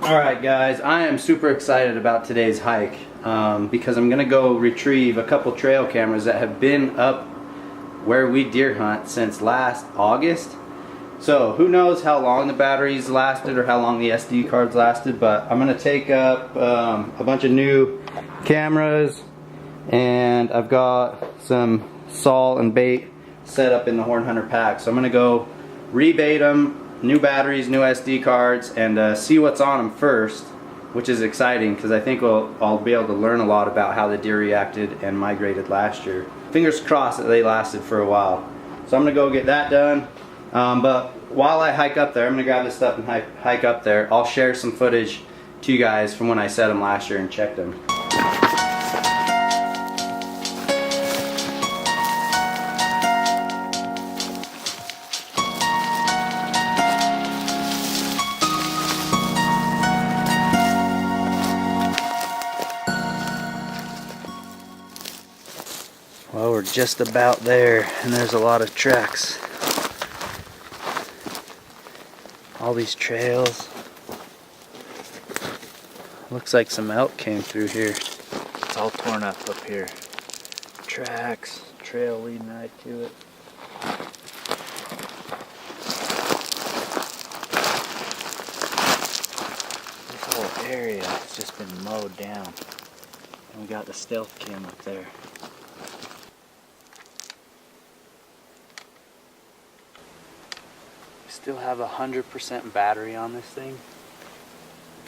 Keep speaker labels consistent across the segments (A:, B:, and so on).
A: Alright guys, I am super excited about today's hike because I'm going to go retrieve a couple trail cameras that have been up where we deer hunt since last August. So who knows how long the batteries lasted or how long the SD cards lasted, but I'm going to take up a bunch of new cameras, and I've got some saw and bait set up in the Horn Hunter pack. So I'm going to go rebait them, new batteries, new SD cards, and see what's on them first, which is exciting because I think I'll be able to learn a lot about how the deer reacted and migrated last year. Fingers crossed that they lasted for a while. So I'm going to go get that done. But while I hike up there, I'm going to grab this stuff and hike up there. I'll share some footage to you guys from when I set them last year and checked them. Well, we're just about there, and there's a lot of tracks. All these trails. Looks like some elk came through here. It's all torn up here. Tracks, trail leading right to it. This whole area has just been mowed down. And we got the stealth cam up there. Still have 100% battery on this thing.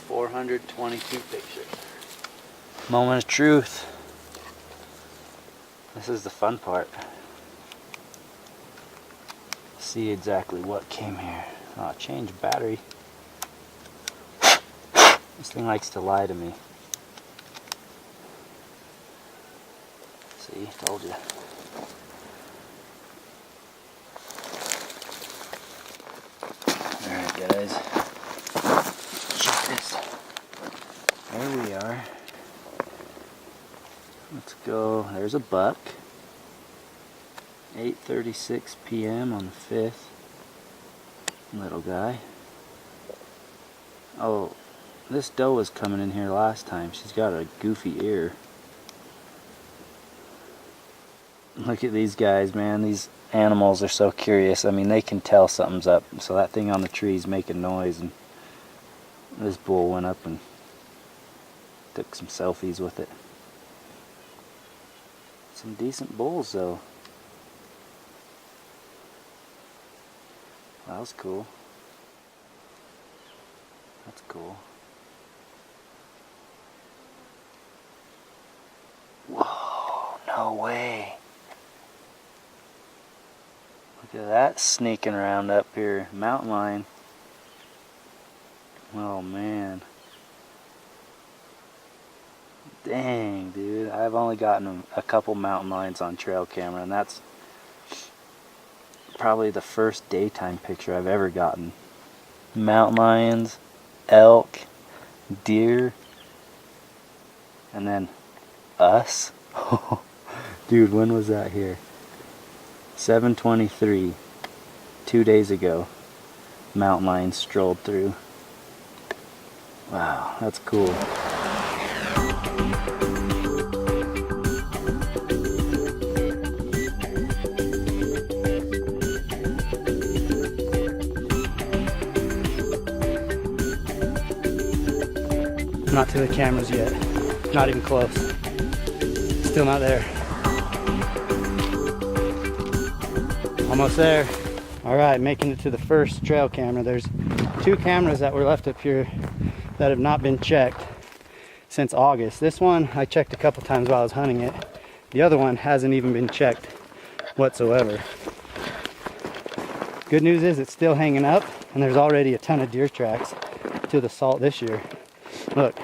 A: 422 pictures. Moment of truth. This is the fun part. See exactly what came here. Oh, change battery. This thing likes to lie to me. See, told you. Alright guys, check this. There we are. Let's go. There's a buck. 8:36 p.m. on the 5th. Little guy. Oh, this doe was coming in here last time. She's got a goofy ear. Look at these guys, man. These animals are so curious. I mean, they can tell something's up. So that thing on the tree is making noise, and this bull went up and took some selfies with it. Some decent bulls though. That was cool. That's cool. Whoa, no way. Look at that sneaking around up here. Mountain lion. Oh man. Dang, dude. I've only gotten a couple mountain lions on trail camera, and that's probably the first daytime picture I've ever gotten. Mountain lions, elk, deer, and then us. Dude, when was that here? 7:23, 2 days ago. Mountain lions strolled through. Wow, that's cool. Not to the cameras yet. Not even close. Still not there. Almost there. Alright, making it to the first trail camera. There's two cameras that were left up here that have not been checked since August. This one I checked a couple times while I was hunting it. The other one hasn't even been checked whatsoever. Good news is it's still hanging up, and there's already a ton of deer tracks to the salt this year. Look,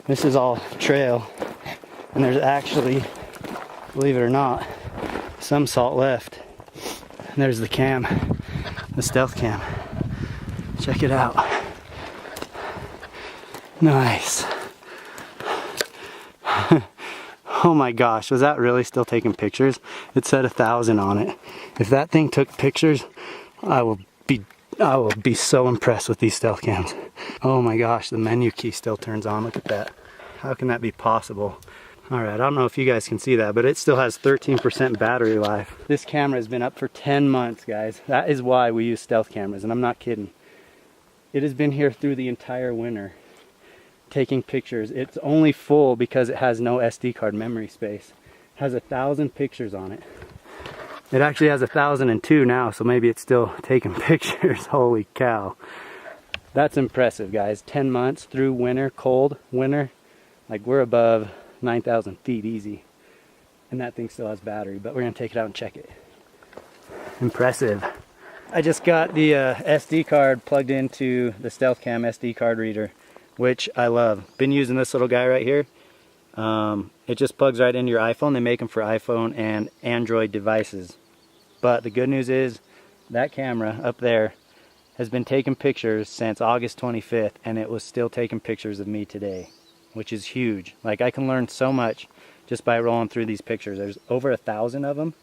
A: this is all trail, and there's actually, believe it or not, some salt left. And there's the cam, the stealth cam. Check it out. Nice. Oh my gosh, was that really still taking pictures? It said 1,000 on it. If that thing took pictures, I will be so impressed with these stealth cams. Oh my gosh, the menu key still turns on. Look at that. How can that be possible? Alright, I don't know if you guys can see that, but it still has 13% battery life. This camera has been up for 10 months, guys. That is why we use stealth cameras, and I'm not kidding. It has been here through the entire winter, taking pictures. It's only full because it has no SD card memory space. It has 1,000 pictures on it. It actually has 1,002 now, so maybe it's still taking pictures. Holy cow. That's impressive, guys. 10 months through winter, cold winter. Like, we're above 9,000 feet easy. And that thing still has battery, but we're gonna take it out and check it. Impressive. I just got the SD card plugged into the StealthCam SD card reader, which I love. Been using this little guy right here. It just plugs right into your iPhone. They make them for iPhone and Android devices. But the good news is that camera up there has been taking pictures since August 25th, and it was still taking pictures of me today, which is huge. Like, I can learn so much just by rolling through these pictures. There's over 1,000 of them.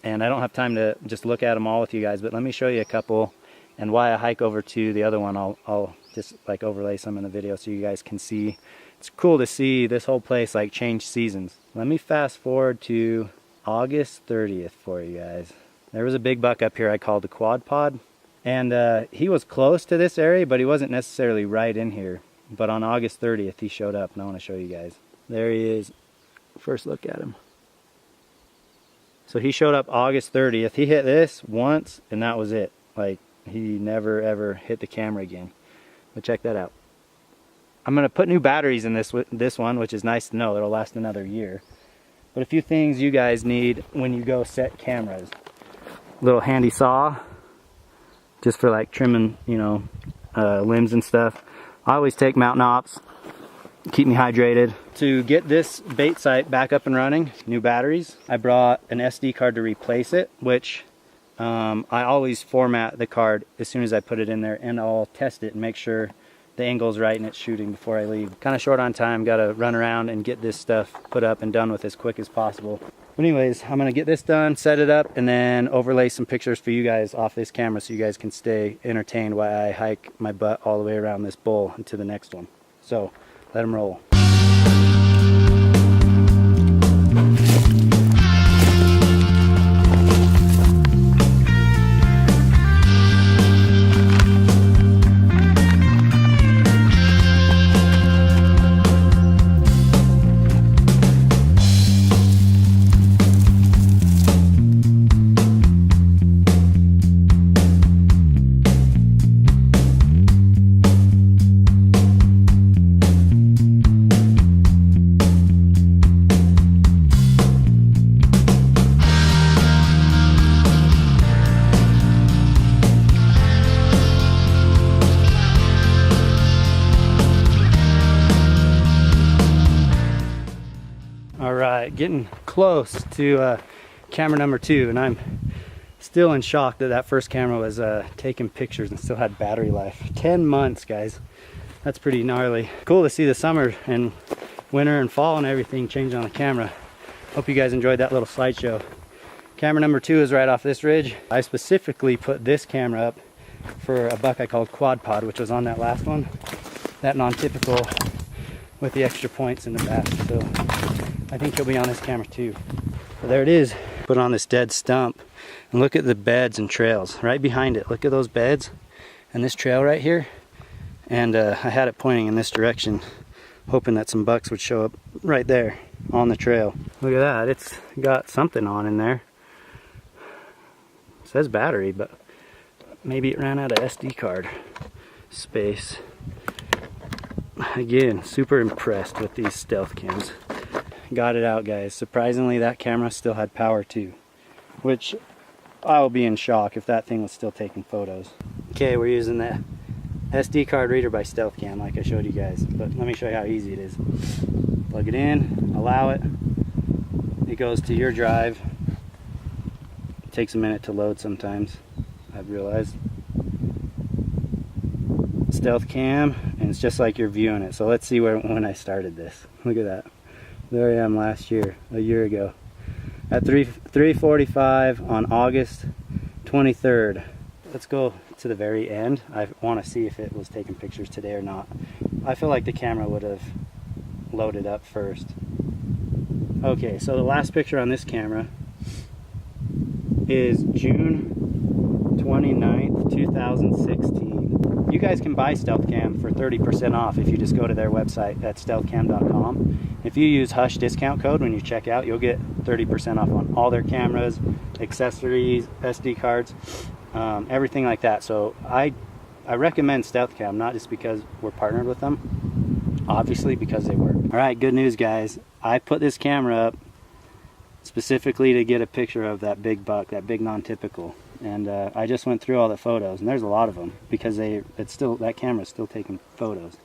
A: And I don't have time to just look at them all with you guys, but let me show you a couple, and why I hike over to the other one. I'll just like overlay some in the video so you guys can see. It's cool to see this whole place like change seasons. Let me fast forward to August 30th for you guys. There was a big buck up here I called the quad pod, and he was close to this area, but he wasn't necessarily right in here. But on August 30th he showed up, and I want to show you guys. There he is. First look at him. So he showed up August 30th. He hit this once, and that was it. Like, he never ever hit the camera again. But check that out. I'm going to put new batteries in this one, which is nice to know. It'll last another year. But a few things you guys need when you go set cameras. Little handy saw, just for like trimming, you know, limbs and stuff. I always take Mountain Ops. Keep me hydrated. To get this bait site back up and running, new batteries. I brought an SD card to replace it, which I always format the card as soon as I put it in there, and I'll test it and make sure the angle's right and it's shooting before I leave. Kind of short on time, gotta run around and get this stuff put up and done with as quick as possible. But anyways, I'm gonna get this done, set it up, and then overlay some pictures for you guys off this camera so you guys can stay entertained while I hike my butt all the way around this bowl and to the next one. So, let them roll. Getting close to camera number 2, and I'm still in shock that that first camera was taking pictures and still had battery life. 10 months, guys. That's pretty gnarly. Cool to see the summer and winter and fall and everything change on the camera. Hope you guys enjoyed that little slideshow. Camera number 2 is right off this ridge. I specifically put this camera up for a buck I called Quad Pod, which was on that last one. That non-typical with the extra points in the back. So I think he'll be on this camera too. But there it is. Put on this dead stump. And look at the beds and trails right behind it. Look at those beds and this trail right here. And I had it pointing in this direction, hoping that some bucks would show up right there on the trail. Look at that. It's got something on in there. It says battery, but maybe it ran out of SD card space. Again, super impressed with these stealth cams. Got it out, guys. Surprisingly, that camera still had power too, which I will be in shock if that thing was still taking photos. Okay, we're using the SD card reader by StealthCam like I showed you guys, but let me show you how easy it is. Plug it in, allow it, it goes to your drive. It takes a minute to load sometimes, I've realized. StealthCam, and it's just like you're viewing it. So let's see when I started this. Look at that. There I am last year, a year ago, at 3:45 on August 23rd. let's go to the very end. I want to see if it was taking pictures today or not. I feel like the camera would have loaded up first. Okay, so the last picture on this camera is June 29th, 2016. You guys can buy StealthCam for 30% off if you just go to their website at stealthcam.com. If you use Hush discount code when you check out, you'll get 30% off on all their cameras, accessories, SD cards, everything like that. So I recommend StealthCam, not just because we're partnered with them, obviously because they work. All right, good news, guys. I put this camera up specifically to get a picture of that big buck, that big non-typical. And I just went through all the photos, and there's a lot of them because that camera's still taking photos.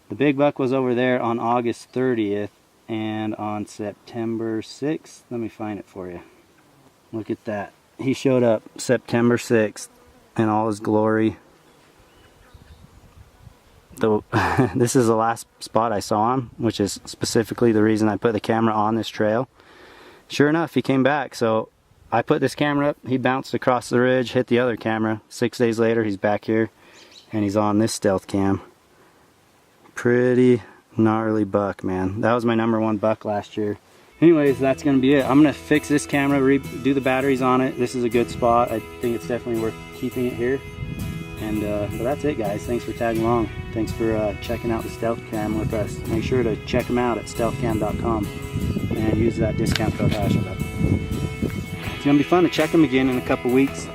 A: The big buck was over there on August 30th, and on September 6th, let me find it for you. Look at that. He showed up September 6th in all his glory. This is the last spot I saw him, which is specifically the reason I put the camera on this trail. Sure enough, he came back, so I put this camera up, he bounced across the ridge, hit the other camera. 6 days later, he's back here, and he's on this StealthCam. Pretty gnarly buck, man. That was my #1 buck last year. Anyways, that's gonna be it. I'm gonna fix this camera, redo the batteries on it. This is a good spot. I think it's definitely worth keeping it here. And but that's it, guys. Thanks for tagging along. Thanks for checking out the StealthCam with us. Make sure to check them out at stealthcam.com and use that discount code HashUp. It's gonna be fun to check them again in a couple weeks.